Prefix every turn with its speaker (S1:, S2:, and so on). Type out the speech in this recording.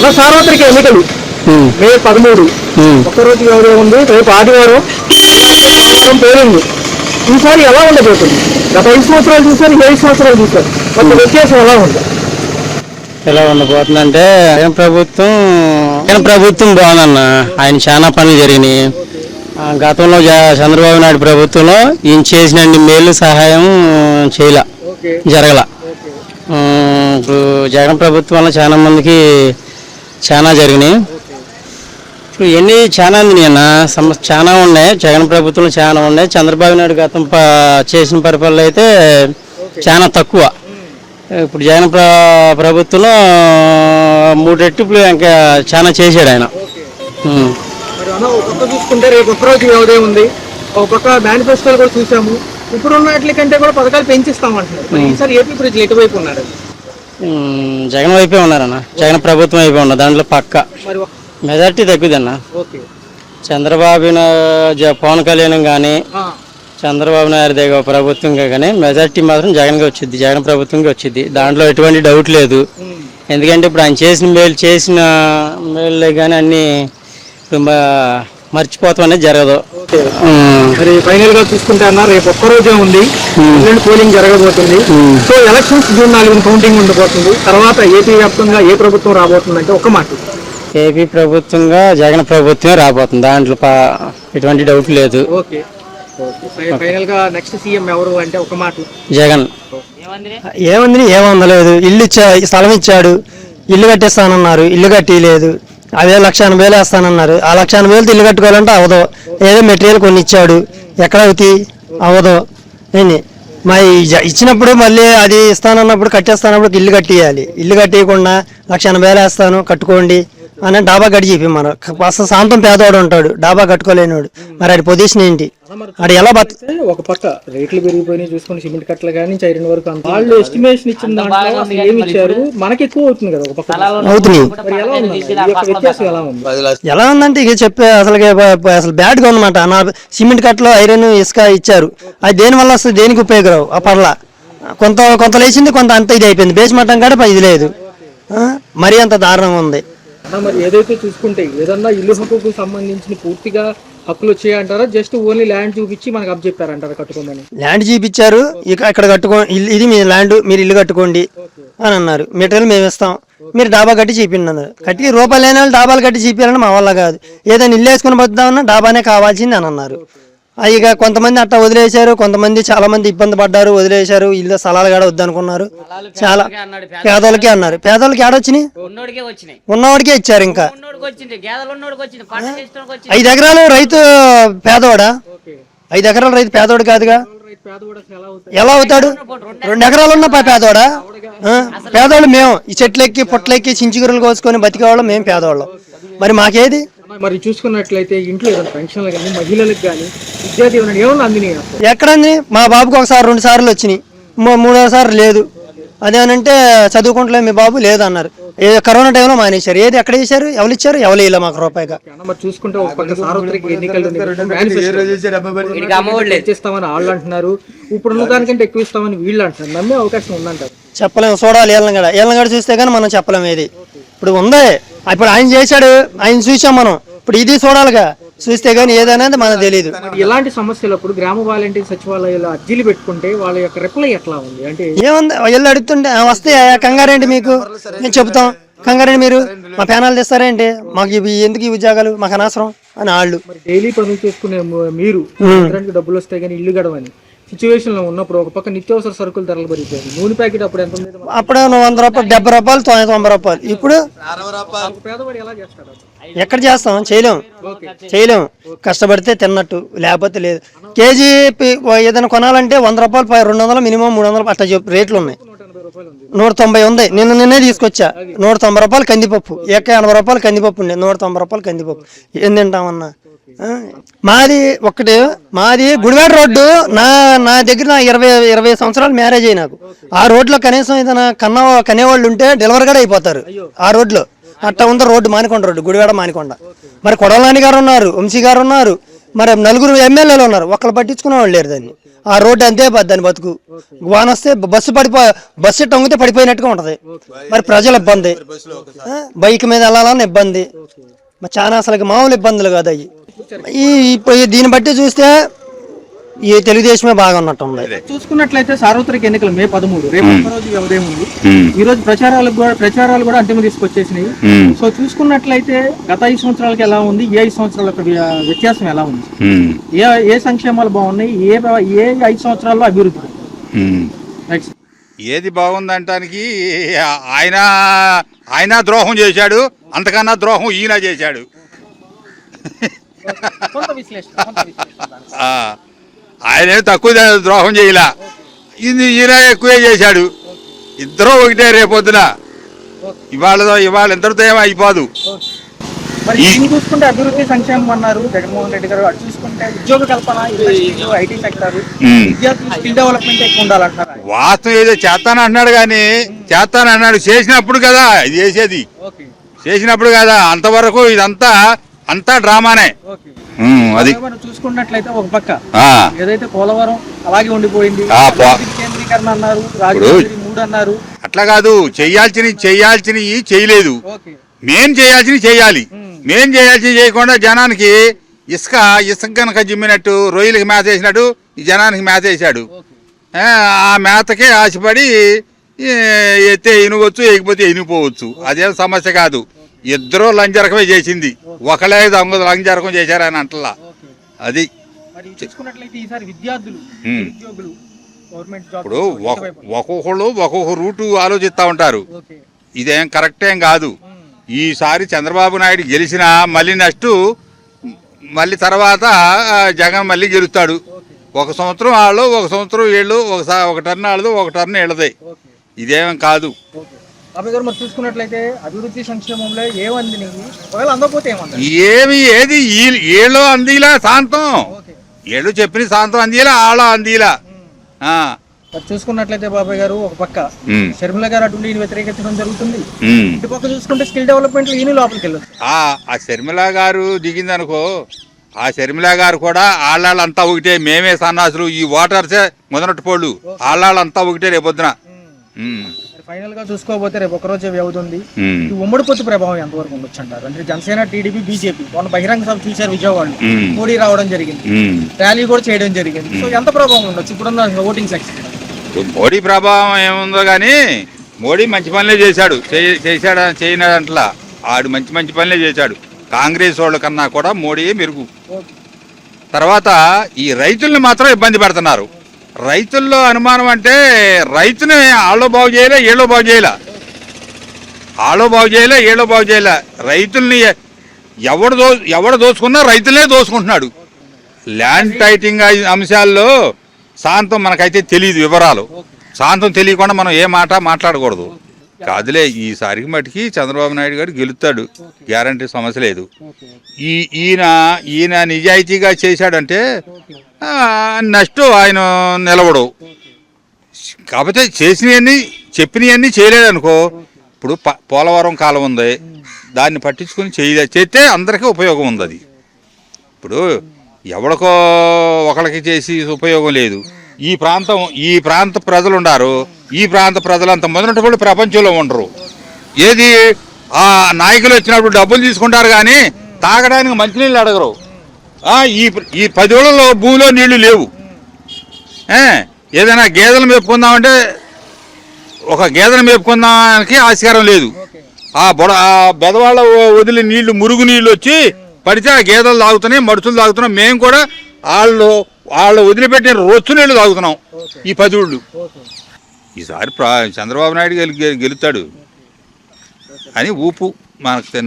S1: అలా సార్వత్రిక ఎన్నికలు మే 13 ఒక్కరోజు వ్యవధి ఉంది. రేపు ఆదివారం సోమవారం పేరింది. ఈసారి ఎలా ఉండబోతుంది? గత 5 సంవత్సరాలు చూసారు, 7 సంవత్సరాలు చూసారు, ఒక వ్యత్యాసం ఎలా ఉంది?
S2: ఎలా ఉండబోతుందంటే ప్రభుత్వం బాగుందన్న. ఆయన చాలా పనులు జరిగినాయి. గతంలో చంద్రబాబు నాయుడు ప్రభుత్వంలో ఈయన చేసిన మేలు సహాయం జరగల. ఇప్పుడు జగన్ ప్రభుత్వం వల్ల చాలా మందికి చాలా జరిగినాయి. ఇప్పుడు ఇవన్నీ చాలా అన్న సమస్య చాలా ఉన్నాయి. జగన్ ప్రభుత్వంలో చాలా ఉన్నాయి. చంద్రబాబు నాయుడు గతం చేసిన పరిపాలన అయితే చాలా తక్కువ. ఇప్పుడు జగన్ ప్రభుత్వంలో 3 రెట్లు ఇంకా చాలా చేశాడు ఆయన.
S1: చూసుకుంటే రేపు ఒక్కరోజు వ్యవధి ఉంది. ఒక పక్క మేనిఫెస్టోలు కూడా చూసాము. ఇప్పుడున్న వాటి కంటే కూడా పథకాలు పెంచిస్తామంటున్నారు. ఈసారి ఏపీ ప్రజలు ఎటువైపు ఉన్నారు?
S2: జగన్ వైపే ఉన్నారన్న. జగన్ ప్రభుత్వం వైపే ఉన్నారు. దాంట్లో పక్క మెజార్టీ తగ్గుదన్న. చంద్రబాబు పవన్ కళ్యాణ్ కానీ చంద్రబాబు నాయుడు దగ్గర ప్రభుత్వం కానీ మెజార్టీ మాత్రం జగన్గా వచ్చింది. జగన్ ప్రభుత్వంగా వచ్చింది. దాంట్లో ఎటువంటి డౌట్ లేదు. ఎందుకంటే ఇప్పుడు ఆయన చేసిన మేలు కానీ అన్ని మర్చిపోతాం అనేది జరగదు.
S1: మరి ఫైనల్ గా చూసుకుంటే అన్న రేపు ఒక్కరోజే ఉంది, పోలింగ్ జరగబోతుంది. సో ఎలక్షన్స్ జూన్ 4 కౌంటింగ్ ఉండబోతుంది. తర్వాత ఏపీ వ్యాప్తంగా ఏ ప్రభుత్వం రాబోతుంది అంటే ఒక మాట
S2: ఏపీ ప్రభుత్వంగా జగన్ ప్రభుత్వమే రాబోతుంది. దాంట్లో ఎటువంటి డౌట్ లేదు.
S1: ఫైనల్ గా నెక్స్ట్ సీఎం ఎవరు అంటే ఒక మాట
S2: జగన్.
S3: ఏమందలేదు. స్థలం ఇచ్చాడు, ఇల్లు కట్టేస్తానన్నారు, ఇల్లు కట్టిలేదు. అదే 1,80,000 వేస్తానన్నారు. ఆ 1,80,000 ఇల్లు కట్టుకోవాలంటే అవదు. ఏదో మెటీరియల్ కొన్ని ఇచ్చాడు, ఎక్కడ అవుతాయి? అవదు. ఏంటి మరి ఇచ్చినప్పుడు మళ్ళీ అది ఇస్తానన్నప్పుడు కట్టేస్తానప్పుడు ఇల్లు కట్టియాలి. ఇల్లు కట్టేయకుండా 1,80,000 వేస్తాను కట్టుకోండి అని డాబా కట్టి చెప్పి మనం అసలు శాంతం పేదవాడు ఉంటాడు, డాబా కట్టుకోలేనివాడు. మరి అది పొజిషన్ ఏంటి? అది ఎలా
S1: ఒక పక్క రేట్లు పెరిగిపోయినాయి చూసుకుని సిమెంట్ కట్టలు కానీ ఐరన్ వరకు వాళ్ళు ఎస్టిమేషన్ ఇచ్చిన దాంట్లో ఏమి ఇచ్చారు మనకి ఎక్కువ అవుతుంది కదా. ఒక పక్క
S3: అవుతుంది. ఎలా ఉందంటే ఇక చెప్పే అసలు బ్యాడ్గా ఉందన్నమాట. సిమెంట్ కట్టలో ఐరన్ ఇసుక ఇచ్చారు. అది దేని వల్ల వస్తుంది? దేనికి ఉపయోగరావు. ఆ పర్ల కొంత లేచింది, కొంత అంత ఇది అయిపోయింది. బేస్ మట్టం కాడ ఇది లేదు. మరీ అంత దారుణంగా ఉంది.
S1: మరి ఏదైతే చూసుకుంటే ఏదన్నా ఇల్లు హక్కుకు సంబంధించిన పూర్తిగా హక్కులు వచ్చాయంటారా? జస్ట్ ఓన్లీ ల్యాండ్ చూపించి మనకు అప్ చెప్పారంటారా కట్టుకోమని?
S3: ల్యాండ్ చూపించారు. ఇక అక్కడ ఇది మీ ల్యాండ్, మీరు ఇల్లు కట్టుకోండి అని అన్నారు. మెటీరియల్ మేము ఇస్తాం, మీరు డాబా కట్టి చూపించన్నారు. కట్టి రూపాయలు లేని వాళ్ళు డాబాలు కట్టి చూపించాలని మా వల్ల కాదు. ఏదైనా ఇల్లు వేసుకుని పోతామన్నా డాబానే కావాల్సింది అని అన్నారు. ఇక కొంతమంది అట్లా వదిలేశారు, కొంతమంది చాలా మంది ఇబ్బంది పడ్డారు, వదిలేశారు. ఇల్లు స్థలాలు కూడా వద్దనుకున్నారు. చాలా పేదోళ్ళకే అన్నారు. పేదోళ్ళకి ఏడొచ్చినాయి? ఉన్నవాడికే ఇచ్చారు. ఇంకా 5 ఎకరాలు రైతు పేదోడా? 5 ఎకరాలు రైతు పేదోడు కాదుగా. ఎలా అవుతాడు? 2 ఎకరాలు ఉన్న పేదోడా? పేదోళ్ళు మేము ఈ చెట్లెక్కి పుట్లెక్కి చించుగురులు కోసుకొని బతికేవాళ్ళం మేము పేదవాళ్ళం. మరి మాకేది?
S1: మరి చూసుకున్నట్లయితే ఇంట్లో ఏదైనా పెన్షన్లు కానీ మహిళలకు కానీ విద్యా దీవెన ఏమన్నా అందినాయి?
S3: ఎక్కడ అంది? మా బాబుకి ఒకసారి 2 సార్లు వచ్చినాయి, 3వసారి లేదు. అదేనంటే చదువుకుంటలే మీ బాబు లేదు అన్నారు. కరోనా టైంలో మానేశారు. ఏది ఎక్కడ చేశారు? ఎవరు ఇచ్చారు? ఎవరు ఇలా మాకు రూపాయిగా.
S1: మరి చూసుకుంటే ఒక పక్క సార్వత్రిక ఎన్నికలు ఇస్తామని వాళ్ళు అంటున్నారు, ఇప్పుడు దానికంటే ఎక్కువ ఇస్తామని వీళ్ళు అంటున్నారు. నమ్మే అవకాశం ఉందంటారు?
S3: చెప్పలేము. చూడాలి. ఏళ్ళగడ చూస్తే కానీ మనం చెప్పలేము ఏది. ఇప్పుడు ఉందే. ఇప్పుడు ఆయన చేశాడు, ఆయన చూసాం మనం. ఇప్పుడు ఇది చూడాలిగా, చూస్తే గానీ ఏదనేది మనకు తెలియదు.
S1: ఇలాంటి సమస్యలప్పుడు గ్రామ వాలంటీర్ సచివాలయాలు అర్జీలు పెట్టుకుంటే వాళ్ళ యొక్క రిప్లై ఎట్లా ఉంది అంటే?
S3: ఏముంది, వెళ్ళి అడుగుతుంటే వస్తే కంగారేంటి మీకు? నేను చెప్తాం. కంగారేంటి మీరు మా ప్యానాలు తెస్తారేంటి? మాకు ఎందుకు ఈ ఉద్యోగాలు? మాకు అనవసరం అని వాళ్ళు.
S1: డైలీ పనులు చేసుకునే మీరు డబ్బులు వస్తాయి కానీ ఇల్లు గడవని సిచ్యువేషన్ లో ఉన్నప్పుడు ఒక పక్క నిత్యావసర సరుకులు ధరలు పెరిగిపోయింది. నూనె ప్యాకెట్ అప్పుడు ఎంత ఉంది?
S3: అప్పుడు 100 రూపాయలు, 70 రూపాయలు, 90 రూపాయలు. ఇప్పుడు
S1: పేదవాడు ఎలా చేస్తాడు?
S3: ఎక్కడ చేస్తాం? చేయలేం. కష్టపడితే తిన్నట్టు, లేకపోతే లేదు. కేజీ ఏదైనా కొనాలంటే 100 రూపాయలు, 200, మినిమం 300 అట్లా రేట్లు ఉన్నాయి. 190 ఉంది. నిన్నే తీసుకొచ్చా. 190 రూపాయలు కందిపప్పు. 80 రూపాయలు కందిపప్పు ఉండే, 190 రూపాయలు కందిపప్పు. ఏం తింటామన్నా? మాది గుడివాడ రోడ్డు. నా దగ్గర 20 సంవత్సరాలు మ్యారేజ్ అయ్యి నాకు. ఆ రోడ్లో కనీసం ఏదైనా కనేవాళ్ళు ఉంటే డెలివరీ కూడా అయిపోతారు. ఆ రోడ్లో అట్లా ఉంది రోడ్డు. మానికొండ రోడ్డు, గుడివాడ మానికొండ. మరి కొడవలాని గారు ఉన్నారు, వంశీ గారు ఉన్నారు, మరి 4 ఎమ్మెల్యేలు ఉన్నారు. ఒక్కళ్ళు పట్టించుకునే వాళ్ళు లేరు దాన్ని. ఆ రోడ్డు అంతే దాని బతుకు. వాన వస్తే బస్సు టొంగితే పడిపోయినట్టుగా ఉంటది. మరి ప్రజల ఇబ్బంది, బైక్ మీద వెళ్ళాలన్న ఇబ్బంది, మరి చాలా అసలు మామూలు ఇబ్బందులు కాదు అవి. దీన్ని బట్టి చూస్తే ఈ తెలుగుదేశమే బాగా ఉన్నట్టుంది.
S1: చూసుకున్నట్లయితే సార్వత్రిక ఎన్నికలు మే 13 రేపు ఒక్కరోజు వ్యవధి ఉంది. ఈ రోజు ప్రచారాలు కూడా అంతిమ తీసుకొచ్చేసినాయి. సో చూసుకున్నట్లయితే గత 5 సంవత్సరాలకి ఎలా ఉంది, ఈ 5 సంవత్సరాల వ్యత్యాసం ఎలా ఉంది, ఏ సంక్షేమాలు బాగున్నాయి, ఏ 5 సంవత్సరాల్లో అభివృద్ధి
S4: ఏది బాగుందంటానికి ఆయన ద్రోహం చేశాడు, అంతకన్నా ద్రోహం ఈయన చేశాడు. ఆయనేం తక్కువ ద్రోహం చేయలే, ఈయన ఎక్కువే చేశాడు. ఇద్దరు ఒకటే రేపొద్దున. ఇవాళ ఇద్దరితో ఏమో అయిపోదు.
S1: చూసుకుంటే అభివృద్ధి సంక్షేమం అన్నారు జగన్మోహన్ రెడ్డి గారు. అటు చూసుకుంటే ఉద్యోగ కల్పన, ఐటీ సెక్టర్, విద్యార్థులు స్కిల్ డెవలప్మెంట్ ఎక్కువ ఉండాలంటారు.
S4: వాస్తవం ఏదో చేస్తానన్నాడు కానీ చేస్తానన్నాడు, చేసినప్పుడు కదా ఇది చేసేది, చేసినప్పుడు కదా. అంతవరకు అంతా డ్రామానే. అది
S1: చూసుకున్నట్లయితే ఒక పక్క ఏదైతే పోలవరం అలాగే ఉండిపోయింది, కేంద్రీకరణ అన్నారు, రాజధాని 3 అన్నారు.
S4: అట్లా కాదు, చెయ్యాల్సినవి చేయలేదు. మేం చేయాల్సినవి చేయాలి. మేం చేయాల్సినవి చేయకుండా జనానికి ఇసుక కనుక జిమ్మినట్టు, రొయ్యలకి మేత వేసినట్టు ఈ జనానికి మేత వేసాడు. ఆ మేతకే ఆశపడి ఎత్తే ఇనుగొచ్చు, ఎగిపోతే ఇనిపోవచ్చు. అదేం సమస్య కాదు. ఇద్దరు లంజరకమే చేసింది, ఒకలే లంజరకం చేశారని అంటలా. అది ఇప్పుడు ఒక్కొక్కళ్ళు ఒక్కొక్క రూటు ఆలోచిస్తూ ఉంటారు. ఇదేం కరెక్ట్ ఏం కాదు. ఈసారి చంద్రబాబు నాయుడు గెలిచినా మళ్ళీ తర్వాత జగన్ మళ్ళీ గెలుస్తాడు. 1 సంవత్సరం వాళ్ళు, 1 సంవత్సరం వీళ్ళు, ఒక టర్న్ వాళ్ళదు, ఒక టర్న్ వీళ్ళదే. ఇదేం కాదు.
S1: మరి చూసుకున్నట్లయితే అభివృద్ధి సంక్షేమంలో ఏమంది, అందకపోతే
S4: ఏది ఏళ్ళు అందిలా శాంతం, ఏళ్ళు చెప్పిన శాంతం అందిలా, ఆళ్ళ అందిలా.
S1: చూసుకున్నట్లయితే బాబాయ్ గారు ఒక పక్క షర్మిల గారు అటు వ్యతిరేకించడం జరుగుతుంది, ఇటు పక్క చూసుకుంటే స్కిల్ డెవలప్మెంట్ ఈయన లోపలికి వెళ్ళదు.
S4: ఆ షర్మిల గారు దిగిందనుకో, ఆ షర్మిల గారు కూడా ఆళ్ళంతా ఒకటే, మేమే సన్నాసులు, ఈ ఓటర్సే మొదటి పోళ్ళు, ఆళ్ళంతా ఒకటే రేపొద్దున.
S1: ఫైనల్ గా చూసుకోకపోతే రేపు ఒకరోజు వ్యవధి ఉంది. ఈ ఉమ్మడి పొత్తు ప్రభావం ఎంతవరకు ఉండొచ్చు అంటారు? అంటే జనసేన, టీడీపీ, బీజేపీ వాళ్ళ బహిరంగ సభ చూశారు విజయవాడలో, మోడీ రావడం జరిగింది, ర్యాలీ కూడా చేయడం జరిగింది. సో ఎంత ప్రభావం ఉండొచ్చు ఇప్పుడున్న ఓటింగ్ సెక్షన్?
S4: మోడీ ప్రభావం ఏముందో కానీ, మోడీ మంచి పనులే చేశాడు. చేయనట్లా ఆడు మంచి పనులే చేశాడు. కాంగ్రెస్ వాళ్ళ కన్నా కూడా మోడీ మెరుగు. తర్వాత ఈ రైతుల్ని మాత్రం ఇబ్బంది పెడుతున్నారు. రైతుల్లో అనుమానం అంటే, రైతుని ఆళ్ళో బాగు చేయలే, ఏళ్ళో బాగు చేయలే, ఏళ్ళో బాగు చేయలే. రైతుల్ని ఎవడు దోచుకున్నా రైతులే దోచుకుంటున్నాడు. ల్యాండ్ టైటింగ్ అంశాల్లో శాంతం మనకైతే తెలియదు వివరాలు. శాంతం తెలియకుండా మనం ఏ మాట మాట్లాడకూడదు. కాదులే, ఈసారికి మటుకి చంద్రబాబు నాయుడు గారు గెలుస్తాడు, గ్యారంటీ, సమస్య లేదు. ఈయన నిజాయితీగా చేశాడంటే నెక్స్ట్ ఆయన నిలవడు. కాకపోతే చెప్పినవన్నీ చేయలేదనుకో. ఇప్పుడు పోలవరం కాలం ఉంది, దాన్ని పట్టించుకుని చేస్తే అందరికీ ఉపయోగం ఉంది. అది ఇప్పుడు ఎవరికో ఒకరికి చేసి ఉపయోగం లేదు. ఈ ప్రాంత ప్రజలు ఉన్నారు. ఈ ప్రాంత ప్రజలు అంత మొదటి ప్రపంచంలో ఉండరు. ఏది ఆ నాయకులు వచ్చినప్పుడు డబ్బులు తీసుకుంటారు కానీ తాగడానికి మంచినీళ్ళు అడగరు. ఈ 10 ఏళ్లలో భూమిలో నీళ్లు లేవు. ఏదైనా గేదెలు మేపుకుందామంటే ఒక గేదెను మేపుకుందానికి ఆస్కారం లేదు. ఆ బెదవాళ్ళ వదిలి నీళ్లు, మురుగు నీళ్ళు వచ్చి పడితే ఆ గేదెలు తాగుతున్నాయి, మడుచులు తాగుతున్నాం. మేము కూడా వాళ్ళు వదిలిపెట్టిన రొచ్చు నీళ్లు తాగుతున్నాం ఈ 10 ఊళ్ళు. ఈసారి చంద్రబాబు నాయుడు గెలుస్తాడు అని ఊపు మనకు